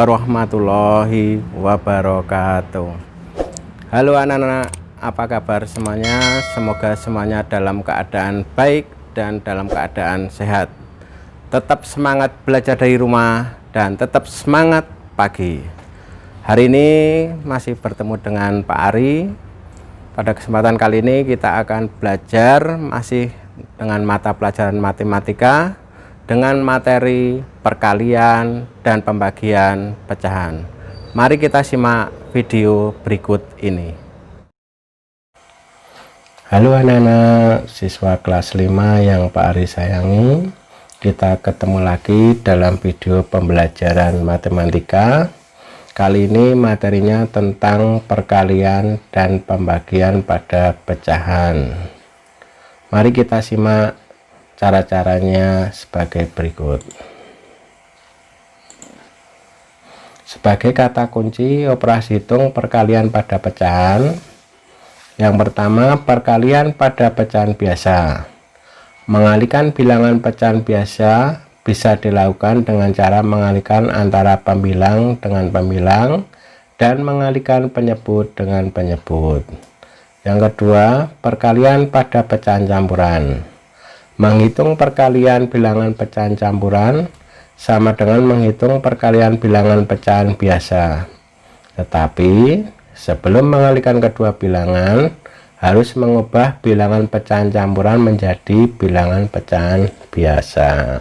warahmatullahi wabarakatuh. Halo anak-anak, apa kabar semuanya? Semoga semuanya dalam keadaan baik dan dalam keadaan sehat. Tetap semangat belajar dari rumah dan tetap semangat pagi. Hari ini masih bertemu dengan Pak Ari. Pada kesempatan kali ini kita akan belajar masih dengan mata pelajaran matematika dengan materi perkalian dan pembagian pecahan. Mari kita simak video berikut ini. Halo anak-anak siswa kelas 5 yang Pak Ari sayangi. Kita ketemu lagi dalam video pembelajaran matematika. Kali ini materinya tentang perkalian dan pembagian pada pecahan. Mari kita simak cara-caranya sebagai berikut. Sebagai kata kunci operasi hitung perkalian pada pecahan. Yang pertama, perkalian pada pecahan biasa. Mengalihkan bilangan pecahan biasa bisa dilakukan dengan cara mengalihkan antara pembilang dengan pembilang dan mengalihkan penyebut dengan penyebut. Yang kedua, perkalian pada pecahan campuran. Menghitung perkalian bilangan pecahan campuran sama dengan menghitung perkalian bilangan pecahan biasa. Tetapi sebelum mengalihkan kedua bilangan harus mengubah bilangan pecahan campuran menjadi bilangan pecahan biasa.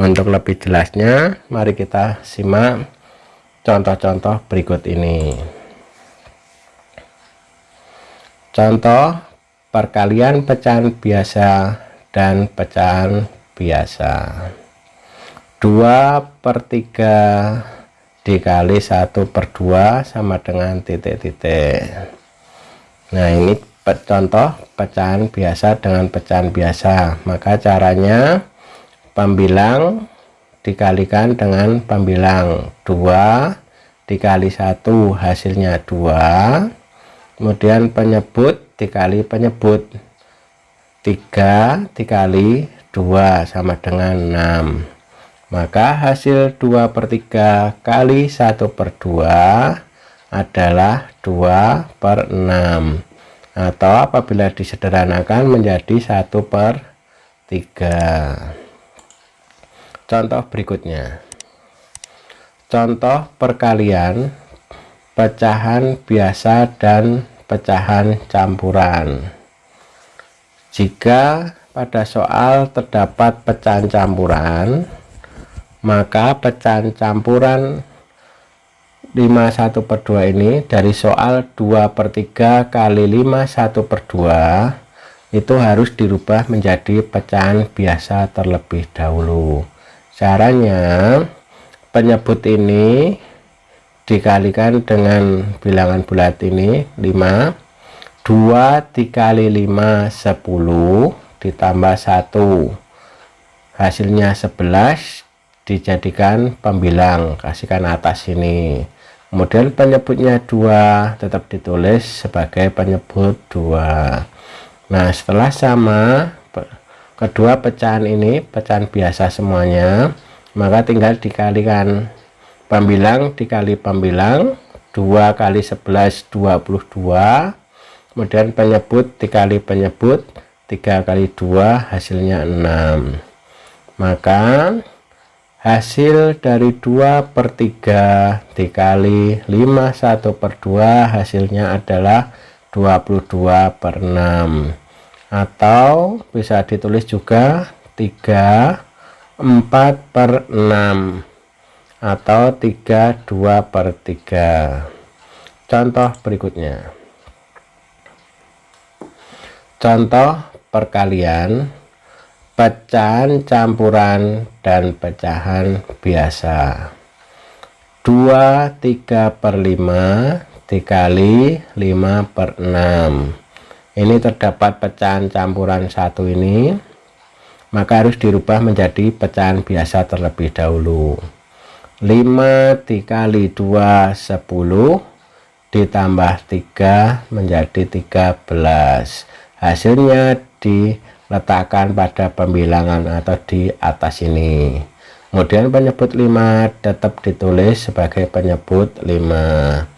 Untuk lebih jelasnya, mari kita simak contoh-contoh berikut ini. Contoh perkalian pecahan biasa dan pecahan biasa. 2/3 dikali 1/2 sama dengan titik-titik. Nah, ini contoh pecahan biasa dengan pecahan biasa. Maka caranya pembilang dikalikan dengan pembilang. 2 dikali 1 hasilnya 2. Kemudian penyebut dikali penyebut. 3 dikali 2 sama dengan 6. Maka hasil 2/3 kali 1/2 adalah 2/6. Atau apabila disederhanakan menjadi 1/3. Contoh berikutnya. Contoh perkalian pecahan biasa dan pecahan campuran. Jika pada soal terdapat pecahan campuran, maka pecahan campuran 5/1/2 ini dari soal 2/3 kali 5/1/2 itu harus dirubah menjadi pecahan biasa terlebih dahulu. Caranya penyebut ini dikalikan dengan bilangan bulat ini 5. 2 dikali 5 10 ditambah 1 hasilnya 11 dijadikan pembilang, kasihkan atas ini. Kemudian penyebutnya 2 tetap ditulis sebagai penyebut 2. Nah, setelah sama kedua pecahan ini pecahan biasa semuanya, maka tinggal dikalikan pembilang dikali pembilang. 2 kali 11 22. Kemudian penyebut dikali penyebut 3 kali 2 hasilnya 6. Maka hasil dari 2/3 dikali 5/1/2 hasilnya adalah 22/6. Atau bisa ditulis juga 3/4/6 atau 3/2/3. Contoh berikutnya. Contoh perkalian pecahan campuran dan pecahan biasa. 2/3/5 dikali 5/6. Ini terdapat pecahan campuran 1 ini, maka harus dirubah menjadi pecahan biasa terlebih dahulu. 5 dikali 2 10 ditambah 3 menjadi 13. Hasilnya diletakkan pada pembilangan atau di atas ini. Kemudian penyebut 5 tetap ditulis sebagai penyebut 5.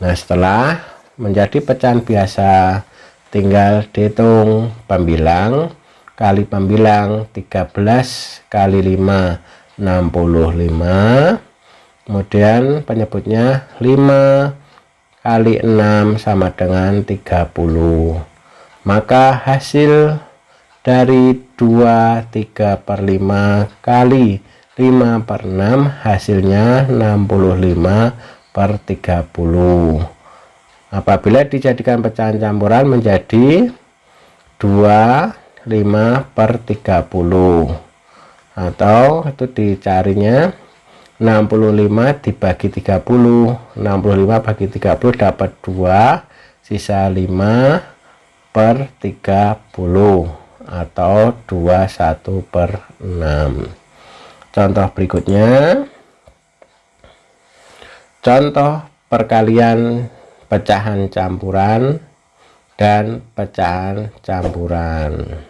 Nah, setelah menjadi pecahan biasa, tinggal dihitung pembilang kali pembilang. 13 kali 5 65. Kemudian penyebutnya 5 kali 6 sama dengan 30. Maka hasil dari 23/5 kali 5/6 hasilnya 65/30. Apabila dijadikan pecahan campuran menjadi 25/30, atau itu dicarinya 65 dibagi 30. 65 bagi 30 dapat 2, sisa 5/30 atau 21/6. Contoh berikutnya, contoh perkalian pecahan campuran dan pecahan campuran.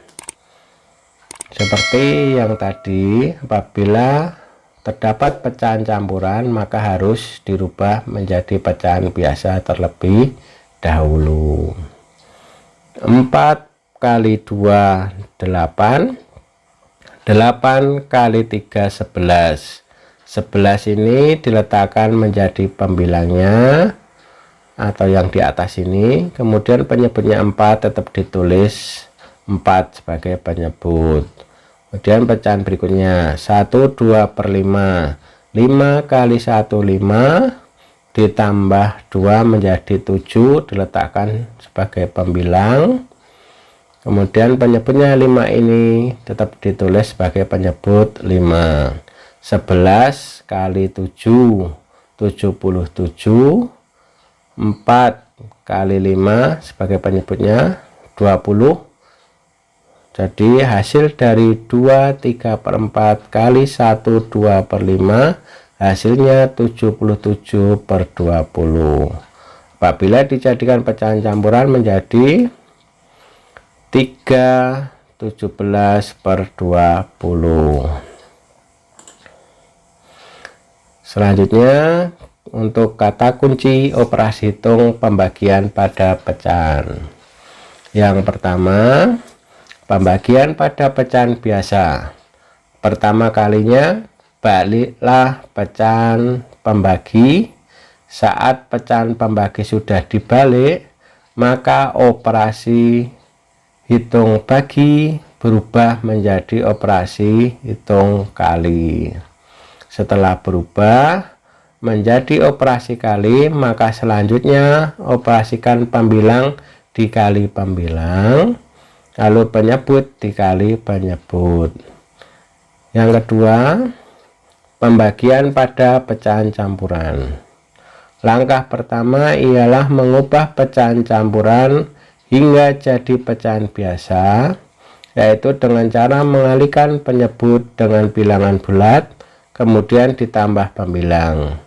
Seperti yang tadi, apabila terdapat pecahan campuran maka harus dirubah menjadi pecahan biasa terlebih dahulu. 4 kali 2 8. 8 kali 3 11. 11 ini diletakkan menjadi pembilangnya atau yang di atas ini. Kemudian penyebutnya 4 tetap ditulis 4 sebagai penyebut. Kemudian pecahan berikutnya 1 2/5. 5 kali 1 5 ditambah 2 menjadi 7 diletakkan sebagai pembilang. Kemudian penyebutnya 5 ini tetap ditulis sebagai penyebut 5. 11 kali 7 77. 4 kali 5 sebagai penyebutnya 20. Jadi hasil dari 23/4 kali 1 2/5 hasilnya 77/20. Apabila dijadikan pecahan campuran menjadi 3 17/20. Selanjutnya untuk kata kunci operasi hitung pembagian pada pecahan. Yang pertama, pembagian pada pecahan biasa. Pertama kalinya baliklah pecahan pembagi. Saat pecahan pembagi sudah dibalik, maka operasi hitung bagi berubah menjadi operasi hitung kali. Setelah berubah menjadi operasi kali, maka selanjutnya operasikan pembilang dikali pembilang, lalu penyebut dikali penyebut. Yang kedua, pembagian pada pecahan campuran. Langkah pertama ialah mengubah pecahan campuran hingga jadi pecahan biasa, yaitu dengan cara mengalihkan penyebut dengan bilangan bulat, kemudian ditambah pembilang.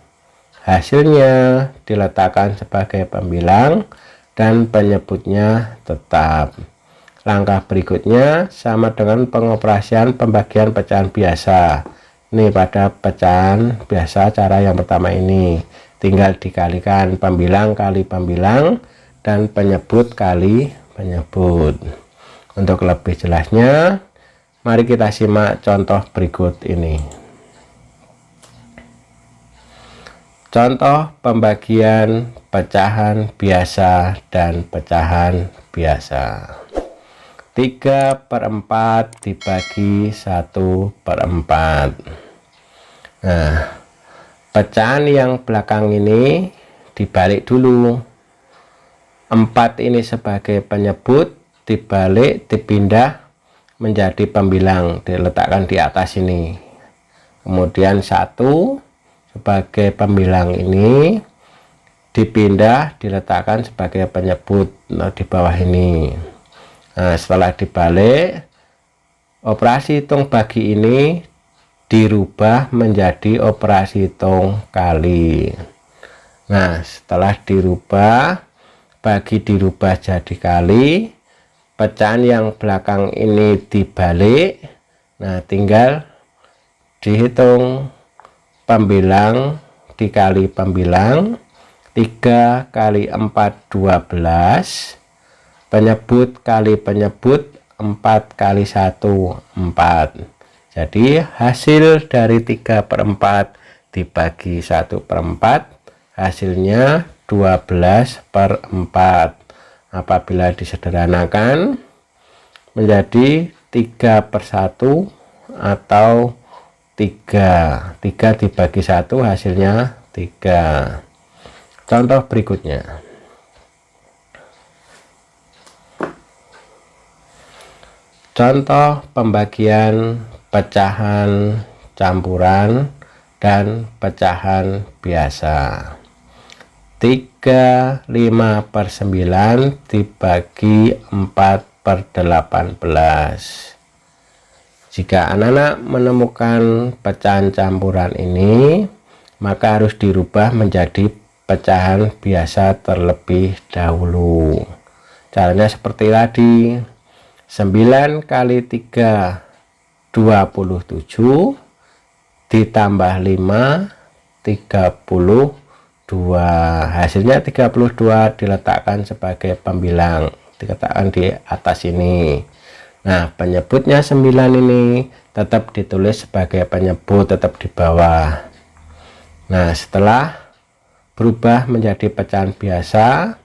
Hasilnya diletakkan sebagai pembilang dan penyebutnya tetap. Langkah berikutnya sama dengan pengoperasian pembagian pecahan biasa. Ini pada pecahan biasa cara yang pertama ini, tinggal dikalikan pembilang kali pembilang dan penyebut kali penyebut. Untuk lebih jelasnya, mari kita simak contoh berikut ini. Contoh pembagian pecahan biasa dan pecahan biasa. 3/4 dibagi 1/4. Nah, pecahan yang belakang ini dibalik dulu. 4 ini sebagai penyebut, dibalik, dipindah menjadi pembilang, diletakkan di atas ini. Kemudian 1 sebagai pembilang ini dipindah, diletakkan sebagai penyebut di bawah ini. Nah, setelah dibalik, operasi hitung bagi ini dirubah menjadi operasi hitung kali. Nah, setelah dirubah, bagi dirubah jadi kali, pecahan yang belakang ini dibalik. Nah, tinggal dihitung pembilang dikali pembilang. 3 kali 4 12, penyebut kali penyebut, 4 kali 1 4. Jadi hasil dari 3/4 dibagi 1/4 hasilnya 12/4. Apabila disederhanakan menjadi 3/1 atau 3 dibagi 1 hasilnya 3. Contoh berikutnya. Contoh pembagian pecahan campuran dan pecahan biasa. 35/9 dibagi 4/18. Jika anak-anak menemukan pecahan campuran ini, maka harus dirubah menjadi pecahan biasa terlebih dahulu. Caranya seperti tadi. 9 kali 3 27, ditambah 5 32. Hasilnya 32 diletakkan sebagai pembilang, diletakkan di atas ini. Nah, penyebutnya 9 ini tetap ditulis sebagai penyebut, tetap di bawah. Nah, setelah berubah menjadi pecahan biasa,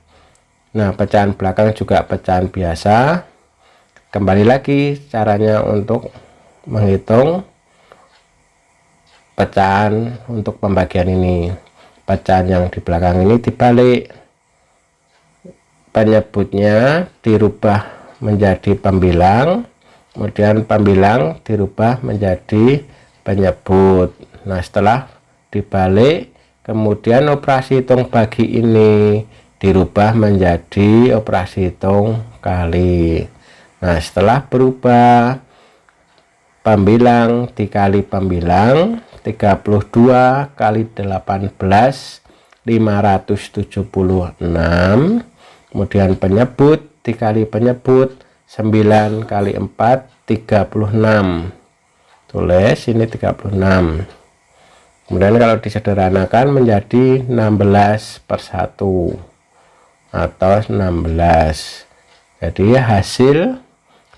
nah pecahan belakang juga pecahan biasa. Kembali lagi caranya untuk menghitung pecahan untuk pembagian ini. Pecahan yang di belakang ini dibalik, penyebutnya dirubah menjadi pembilang, kemudian pembilang dirubah menjadi penyebut. Nah, setelah dibalik, kemudian operasi hitung bagi ini dirubah menjadi operasi hitung kali. Nah, setelah berubah, pembilang dikali pembilang, 32 kali 18 576. Kemudian penyebut dikali penyebut, 9 kali 4 36. Tulis ini 36. Kemudian kalau disederhanakan menjadi 16/1 atau 16. Jadi hasil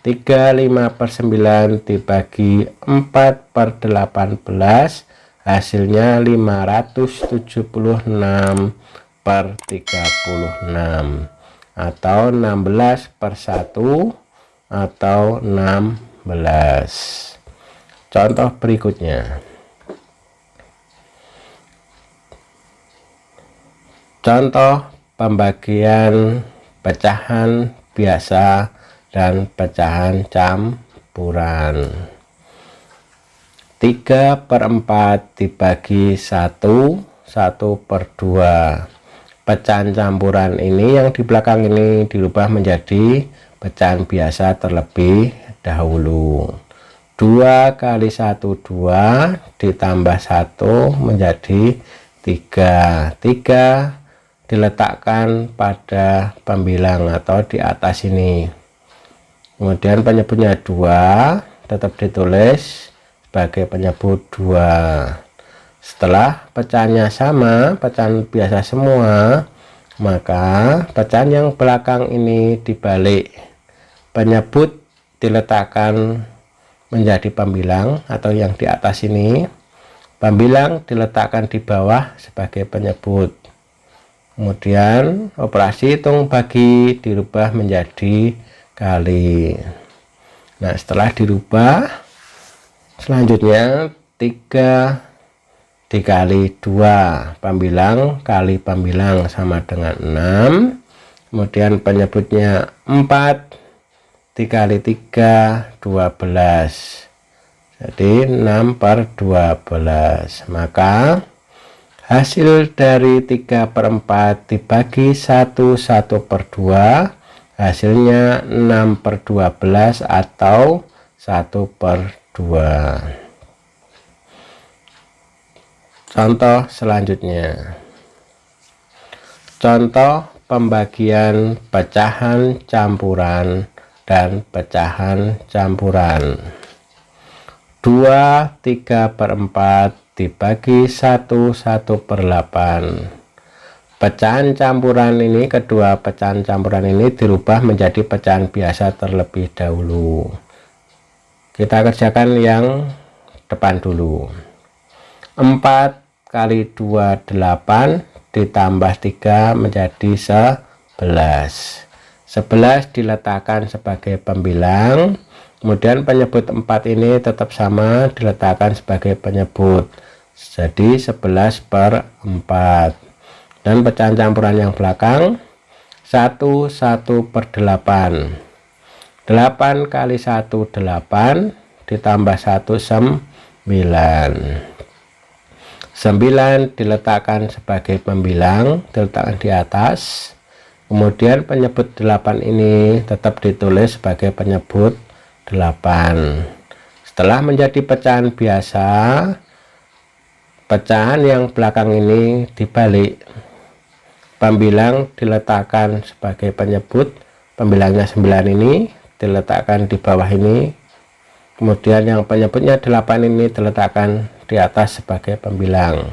35/9 dibagi 4/18 hasilnya 576/36 atau 16/1 atau 16. Contoh berikutnya. Contoh pembagian pecahan biasa dan pecahan campuran. 3/4 dibagi 1 1/2. Pecahan campuran ini yang di belakang ini dirubah menjadi pecahan biasa terlebih dahulu. 2 kali 1 2, ditambah 1 menjadi 3. 3 diletakkan pada pembilang atau di atas ini. Kemudian penyebutnya 2 tetap ditulis sebagai penyebut 2. Setelah pecahannya sama, pecahan biasa semua, maka pecahan yang belakang ini dibalik, penyebut diletakkan menjadi pembilang atau yang di atas ini, pembilang diletakkan di bawah sebagai penyebut. Kemudian operasi hitung bagi dirubah menjadi kali. Nah, setelah dirubah, selanjutnya 3 dikali 2, pembilang kali pembilang sama dengan 6. Kemudian penyebutnya 4 dikali 3 12. Jadi 6/12. Maka hasil dari 3/4 dibagi 1 1/2 hasilnya 6/12 atau 1/2. Contoh selanjutnya. Contoh pembagian pecahan campuran dan pecahan campuran. 2/3/4 dibagi 1/8. Pecahan campuran ini, kedua pecahan campuran ini dirubah menjadi pecahan biasa terlebih dahulu. Kita kerjakan yang depan dulu. 4 kali 2 8 ditambah 3 menjadi 11. 11 diletakkan sebagai pembilang, kemudian penyebut 4 ini tetap sama diletakkan sebagai penyebut, jadi 11/4. Dan pecahan campuran yang belakang 1/8. 8 kali 1 8 ditambah 1 9. 9 diletakkan sebagai pembilang, diletakkan di atas, kemudian penyebut 8 ini tetap ditulis sebagai penyebut 8. Setelah menjadi pecahan biasa, pecahan yang belakang ini dibalik, pembilang diletakkan sebagai penyebut, pembilangnya 9 ini diletakkan di bawah ini, kemudian yang penyebutnya 8 ini diletakkan di atas sebagai pembilang.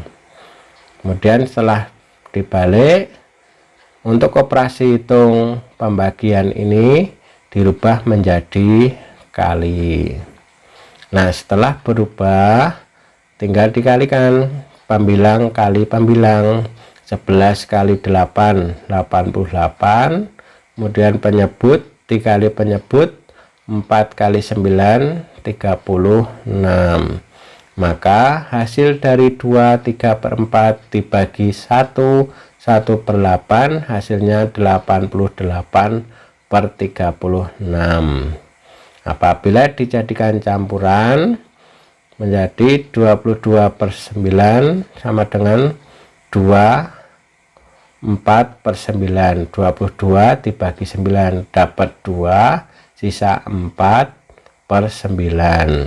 Kemudian setelah dibalik, untuk operasi hitung pembagian ini dirubah menjadi kali. Nah, setelah berubah tinggal dikalikan pembilang kali pembilang. 11 kali 8 88, kemudian penyebut dikali penyebut 4 kali 9 36. Maka hasil dari 2/3/4 dibagi 1/8 hasilnya 88/36. Apabila dijadikan campuran menjadi 22/9 sama dengan 24/9. 22 dibagi 9 dapat 2, sisa 4/9.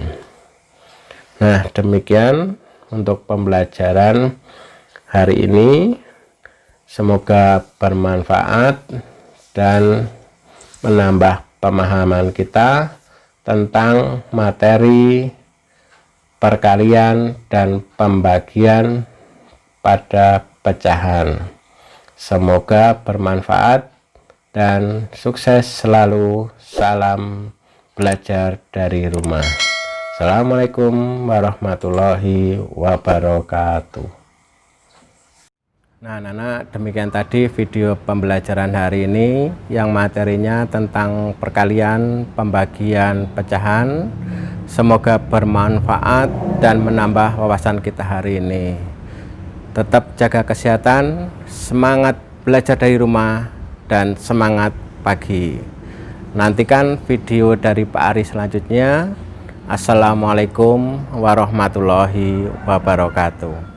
Nah, demikian untuk pembelajaran hari ini. Semoga bermanfaat dan menambah pemahaman kita tentang materi perkalian dan pembagian pada pecahan. Semoga bermanfaat dan sukses selalu. Salam belajar dari rumah. Assalamualaikum warahmatullahi wabarakatuh. Nah, anak-anak, demikian tadi video pembelajaran hari ini yang materinya tentang perkalian pembagian pecahan. Semoga bermanfaat dan menambah wawasan kita hari ini. Tetap jaga kesehatan, semangat belajar dari rumah, dan semangat pagi. Nantikan video dari Pak Ari selanjutnya. Assalamualaikum warahmatullahi wabarakatuh.